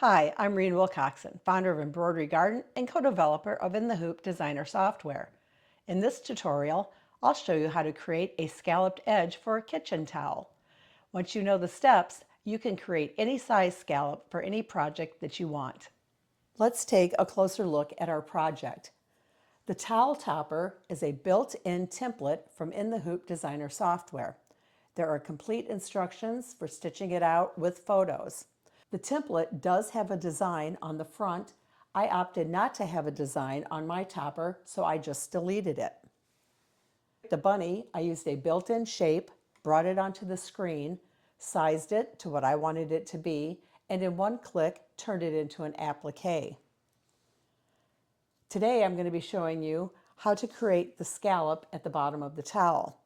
Hi, I'm Reen Wilcoxon, founder of Embroidery Garden and co-developer of In the Hoop designer software. In this tutorial, I'll show you how to create a scalloped edge for a kitchen towel. Once you know the steps, you can create any size scallop for any project that you want. Let's take a closer look at our project. The towel topper is a built-in template from In the Hoop designer software. There are complete instructions for stitching it out with photos. The template does have a design on the front. I opted not to have a design on my topper, so I just deleted it. The bunny, I used a built-in shape, brought it onto the screen, sized it to what I wanted it to be, and in one click, turned it into an applique. Today, I'm going to be showing you how to create the scallop at the bottom of the towel.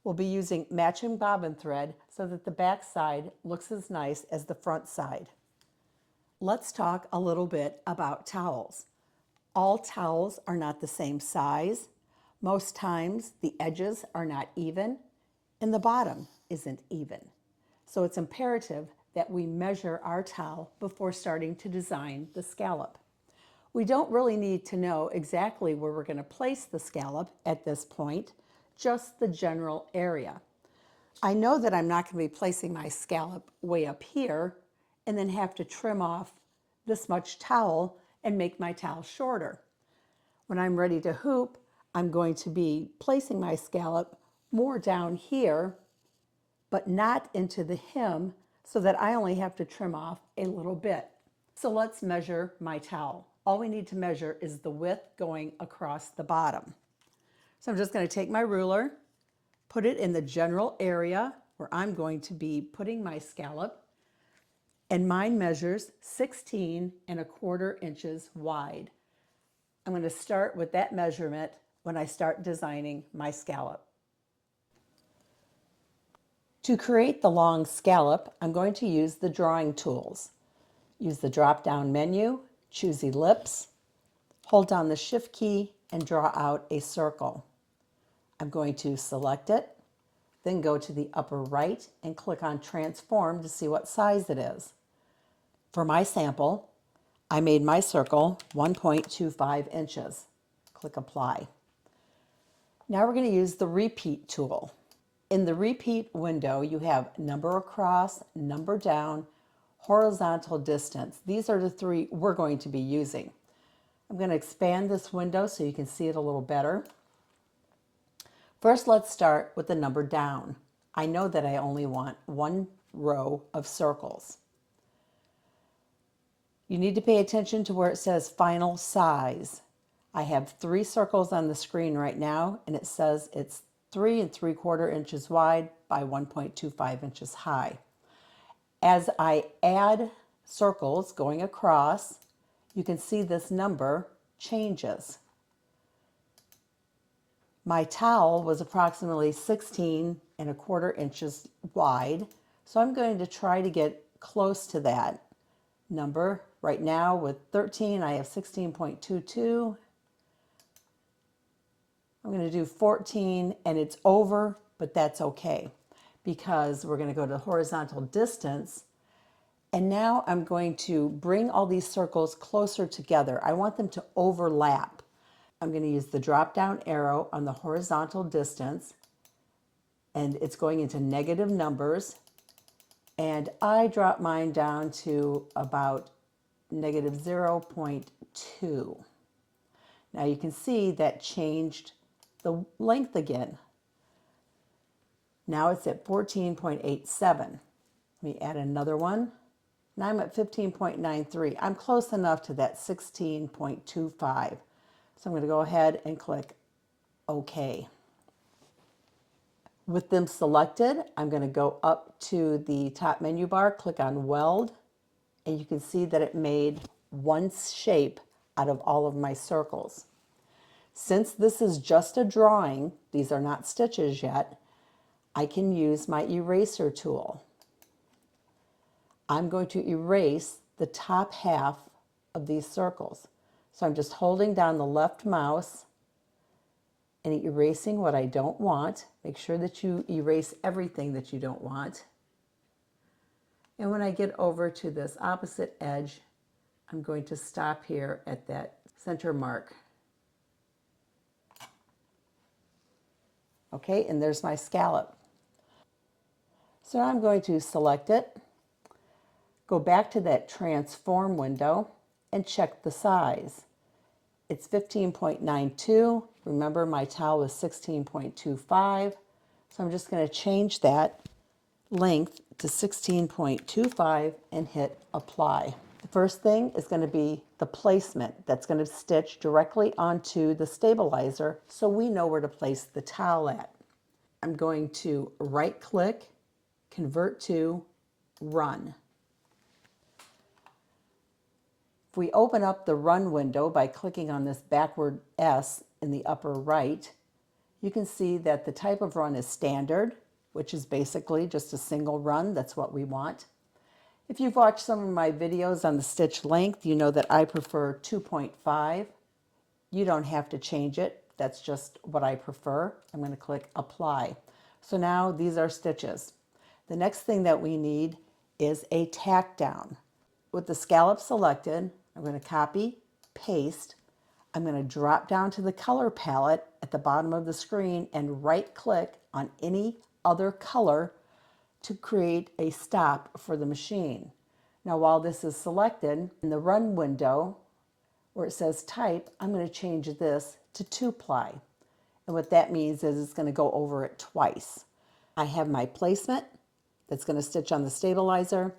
We'll be using matching bobbin thread so that the back side looks as nice as the front side. Let's talk a little bit about towels. All towels are not the same size. Most times the edges are not even and the bottom isn't even. So it's imperative that we measure our towel before starting to design the scallop. We don't really need to know exactly where we're going to place the scallop at this point, just the general area. I know that I'm not going to be placing my scallop way up here and then have to trim off this much towel and make my towel shorter. When I'm ready to hoop, I'm going to be placing my scallop more down here, but not into the hem so that I only have to trim off a little bit. So let's measure my towel. All we need to measure is the width going across the bottom. So I'm just going to take my ruler, put it in the general area where I'm going to be putting my scallop, and mine measures 16¼ inches wide. I'm going to start with that measurement when I start designing my scallop. To create the long scallop, I'm going to use the drawing tools. Use the drop-down menu, choose Ellipse, hold down the Shift key, and draw out a circle. I'm going to select it, then go to the upper right and click on Transform to see what size it is. For my sample, I made my circle 1.25 inches. Click Apply. Now we're going to use the Repeat tool. In the Repeat window, you have number across, number down, horizontal distance. These are the three we're going to be using. I'm going to expand this window so you can see it a little better. First, let's start with the number down. I know that I only want one row of circles. You need to pay attention to where it says final size. I have 3 circles on the screen right now, and it says it's 3¾ inches wide by 1.25 inches high. As I add circles going across, you can see this number changes. My towel was approximately 16¼ inches wide, so I'm going to try to get close to that number. Right now with 13, I have 16.22. I'm going to do 14 and it's over, but that's okay because we're going to go to horizontal distance. And now I'm going to bring all these circles closer together. I want them to overlap. I'm going to use the drop down arrow on the horizontal distance, and it's going into negative numbers. And I drop mine down to about negative 0.2. Now you can see that changed the length again. Now it's at 14.87. Let me add another one. Now I'm at 15.93. I'm close enough to that 16.25. So I'm going to go ahead and click OK. With them selected, I'm going to go up to the top menu bar, click on Weld, and you can see that it made one shape out of all of my circles. Since this is just a drawing, these are not stitches yet, I can use my eraser tool. I'm going to erase the top half of these circles. So I'm just holding down the left mouse and erasing what I don't want. Make sure that you erase everything that you don't want. And when I get over to this opposite edge, I'm going to stop here at that center mark. Okay, and there's my scallop. So now I'm going to select it, go back to that transform window, and check the size. It's 15.92. Remember, my towel was 16.25. So I'm just going to change that length to 16.25 and hit apply. The first thing is going to be the placement that's going to stitch directly onto the stabilizer so we know where to place the towel at. I'm going to right click, convert to, run. If we open up the run window by clicking on this backward S in the upper right, you can see that the type of run is standard, which is basically just a single run. That's what we want. If you've watched some of my videos on the stitch length, you know that I prefer 2.5. You don't have to change it. That's just what I prefer. I'm going to click apply. So now these are stitches. The next thing that we need is a tack down. With the scallop selected, I'm going to copy, paste. I'm going to drop down to the color palette at the bottom of the screen and right click on any other color to create a stop for the machine. Now while this is selected, in the run window where it says type, I'm going to change this to 2-ply. And what that means is it's going to go over it twice. I have my placement that's going to stitch on the stabilizer.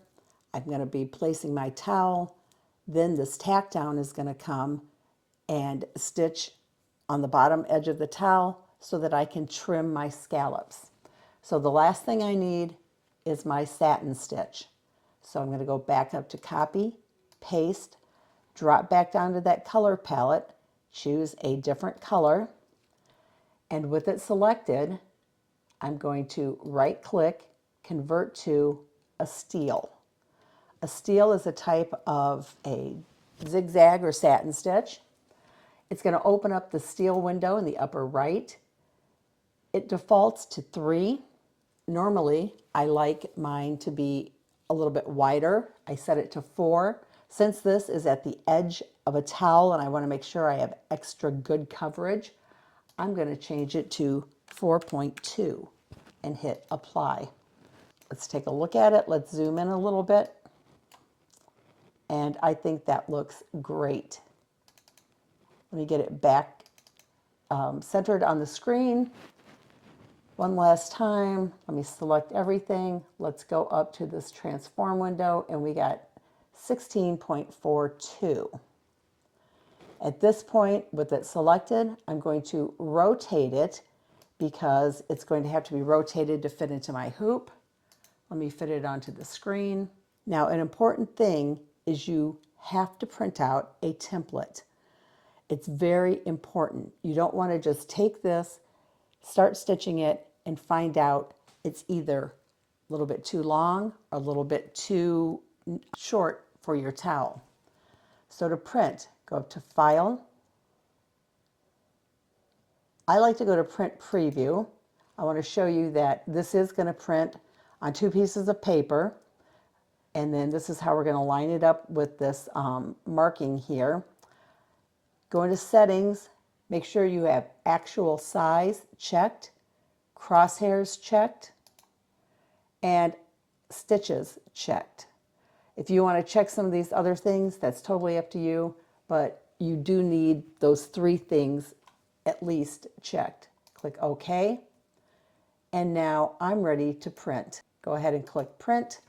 I'm going to be placing my towel. Then this tack down is going to come and stitch on the bottom edge of the towel so that I can trim my scallops. So the last thing I need is my satin stitch. So I'm going to go back up to copy, paste, drop back down to that color palette, choose a different color, and with it selected, I'm going to right click, convert to a steel. A steel is a type of a zigzag or satin stitch. It's going to open up the steel window in the upper right. It defaults to 3. Normally, I like mine to be a little bit wider. I set it to 4. Since this is at the edge of a towel and I want to make sure I have extra good coverage, I'm going to change it to 4.2 and hit apply. Let's take a look at it. Let's zoom in a little bit. And I think that looks great. Let me get it back centered on the screen. One last time, let me select everything. Let's go up to this transform window and we got 16.42. At this point, with it selected, I'm going to rotate it because it's going to have to be rotated to fit into my hoop. Let me fit it onto the screen. Now, an important thing is you have to print out a template. It's very important. You don't want to just take this, start stitching it, and find out it's either a little bit too long or a little bit too short for your towel. So to print, go up to File. I like to go to Print Preview. I want to show you that this is going to print on 2 pieces of paper. And then this is how we're going to line it up with this marking here. Go into Settings, make sure you have actual size checked, crosshairs checked, and stitches checked. If you want to check some of these other things, that's totally up to you, but you do need those 3 things at least checked. Click OK. And now I'm ready to print. Go ahead and click Print.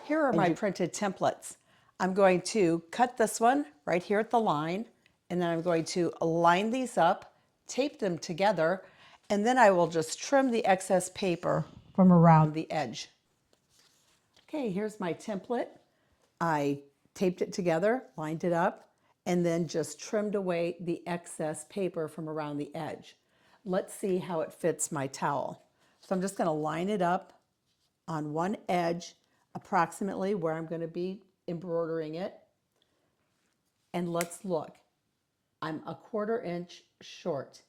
Here are my printed templates. I'm going to cut this one right here at the line, and then I'm going to line these up, tape them together, and then I will just trim the excess paper from around the edge. Okay, here's my template. I taped it together, lined it up, and then just trimmed away the excess paper from around the edge. Let's see how it fits my towel. So I'm just going to line it up on one edge, approximately where I'm going to be embroidering it. And let's look. I'm a 1/4 inch short.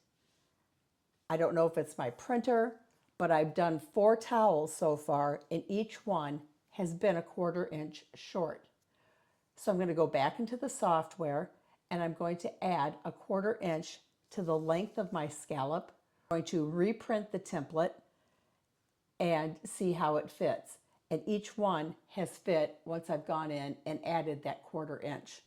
I don't know if it's my printer, but I've done 4 towels so far, and each one has been a 1/4 inch short. So I'm going to go back into the software and I'm going to add a 1/4 inch to the length of my scallop. I'm going to reprint the template and see how it fits. And each one has fit once I've gone in and added that 1/4 inch.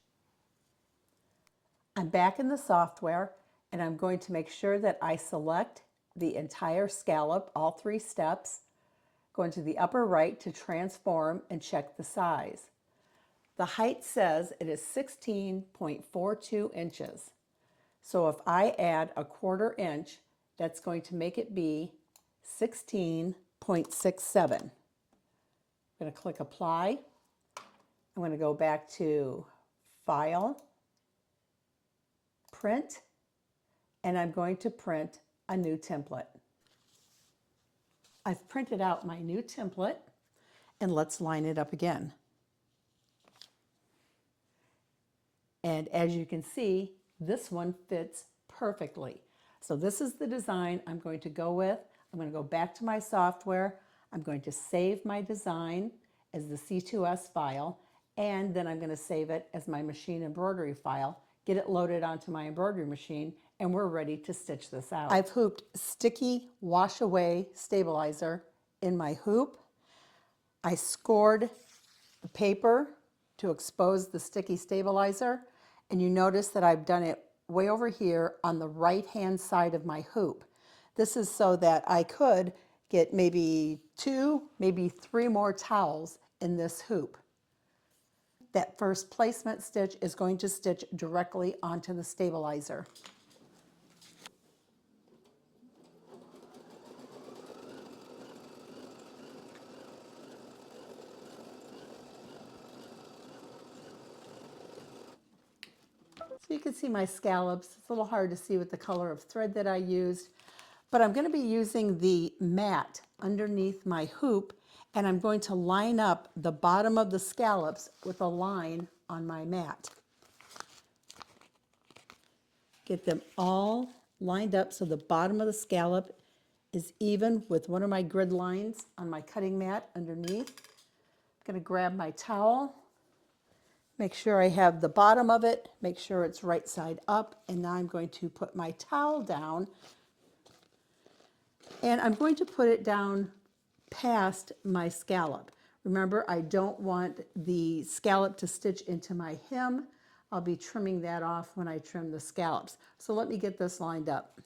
I'm back in the software and I'm going to make sure that I select the entire scallop, all 3 steps. Go into the upper right to transform and check the size. The height says it is 16.42 inches. So if I add a 1/4 inch, that's going to make it be 16.67. I'm going to click apply. I'm going to go back to File, Print, and I'm going to print a new template. I've printed out my new template, and let's line it up again. And as you can see, this one fits perfectly. So this is the design I'm going to go with. I'm going to go back to my software. I'm going to save my design as the C2S file, and then I'm going to save it as my machine embroidery file, get it loaded onto my embroidery machine, and we're ready to stitch this out. I've hooped sticky wash away stabilizer in my hoop. I scored the paper to expose the sticky stabilizer, and you notice that I've done it way over here on the right hand side of my hoop. This is so that I could get maybe 2, maybe 3 more towels in this hoop. That first placement stitch is going to stitch directly onto the stabilizer. So you can see my scallops. It's a little hard to see with the color of thread that I used, but I'm going to be using the mat underneath my hoop, and I'm going to line up the bottom of the scallops with a line on my mat. Get them all lined up so the bottom of the scallop is even with one of my grid lines on my cutting mat underneath. I'm going to grab my towel, make sure I have the bottom of it, make sure it's right side up, and now I'm going to put my towel down, and I'm going to put it down past my scallop. Remember, I don't want the scallop to stitch into my hem. I'll be trimming that off when I trim the scallops. So let me get this lined up.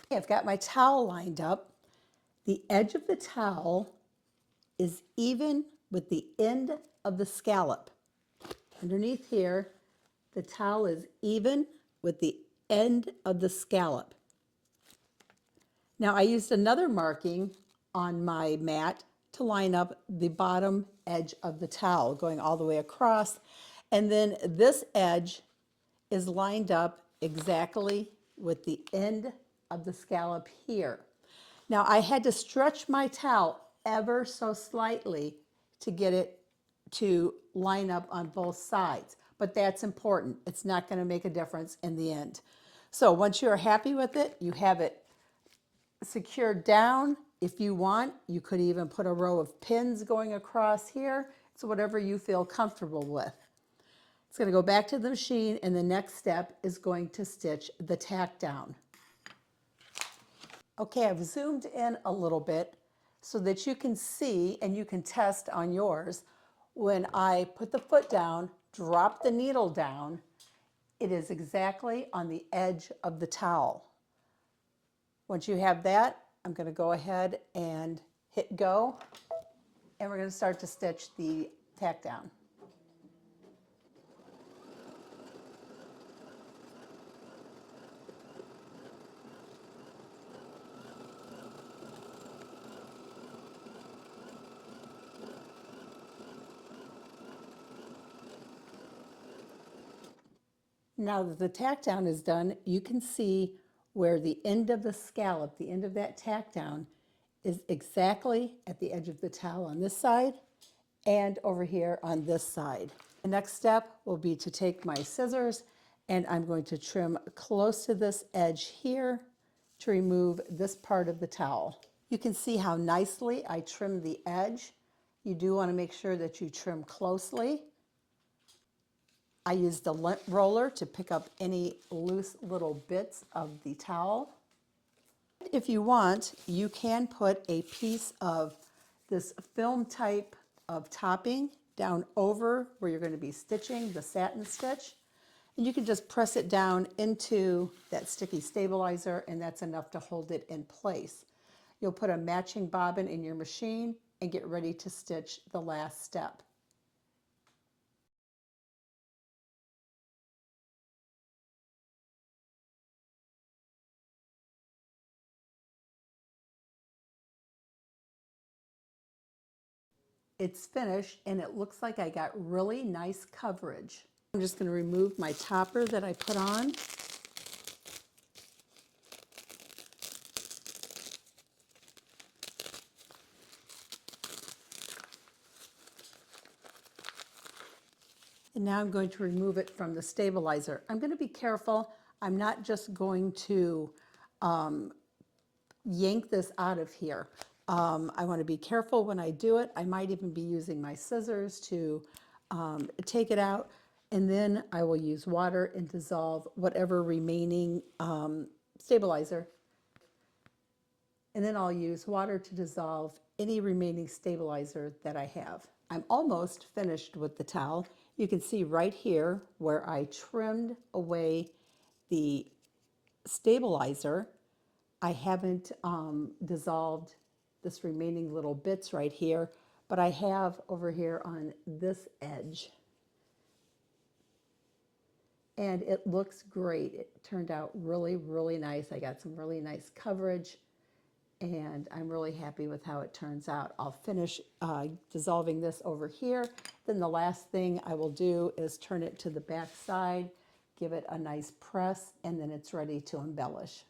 Okay, I've got my towel lined up. The edge of the towel is even with the end of the scallop. Underneath here, the towel is even with the end of the scallop. Now I used another marking on my mat to line up the bottom edge of the towel going all the way across, and then this edge is lined up exactly with the end of the scallop here. Now I had to stretch my towel ever so slightly to get it to line up on both sides, but that's important. It's not going to make a difference in the end. So once you're happy with it, you have it secured down. If you want, you could even put a row of pins going across here. It's whatever you feel comfortable with. It's going to go back to the machine, and the next step is going to stitch the tack down. Okay, I've zoomed in a little bit so that you can see and you can test on yours. When I put the foot down, drop the needle down, it is exactly on the edge of the towel. Once you have that, I'm going to go ahead and hit go, and we're going to start to stitch the tack down. Now that the tack down is done, you can see where the end of the scallop, the end of that tack down, is exactly at the edge of the towel on this side and over here on this side. The next step will be to take my scissors, and I'm going to trim close to this edge here, to remove this part of the towel. You can see how nicely I trimmed the edge. You do want to make sure that you trim closely. I used the lint roller to pick up any loose little bits of the towel. If you want, you can put a piece of this film type of topping down over where you're going to be stitching the satin stitch. And you can just press it down into that sticky stabilizer, and that's enough to hold it in place. You'll put a matching bobbin in your machine and get ready to stitch the last step. It's finished and it looks like I got really nice coverage. I'm just going to remove my topper that I put on. And now I'm going to remove it from the stabilizer. I'm going to be careful. I'm not just going to yank this out of here. I want to be careful when I do it. I might even be using my scissors to take it out. And then I will use water and dissolve whatever remaining stabilizer. And then I'll use water to dissolve any remaining stabilizer that I have. I'm almost finished with the towel. You can see right here where I trimmed away the stabilizer. I haven't dissolved this remaining little bits right here, but I have over here on this edge. And it looks great. It turned out really, really nice. I got some really nice coverage, and I'm really happy with how it turns out. I'll finish dissolving this over here. Then the last thing I will do is turn it to the back side, give it a nice press, and then it's ready to embellish.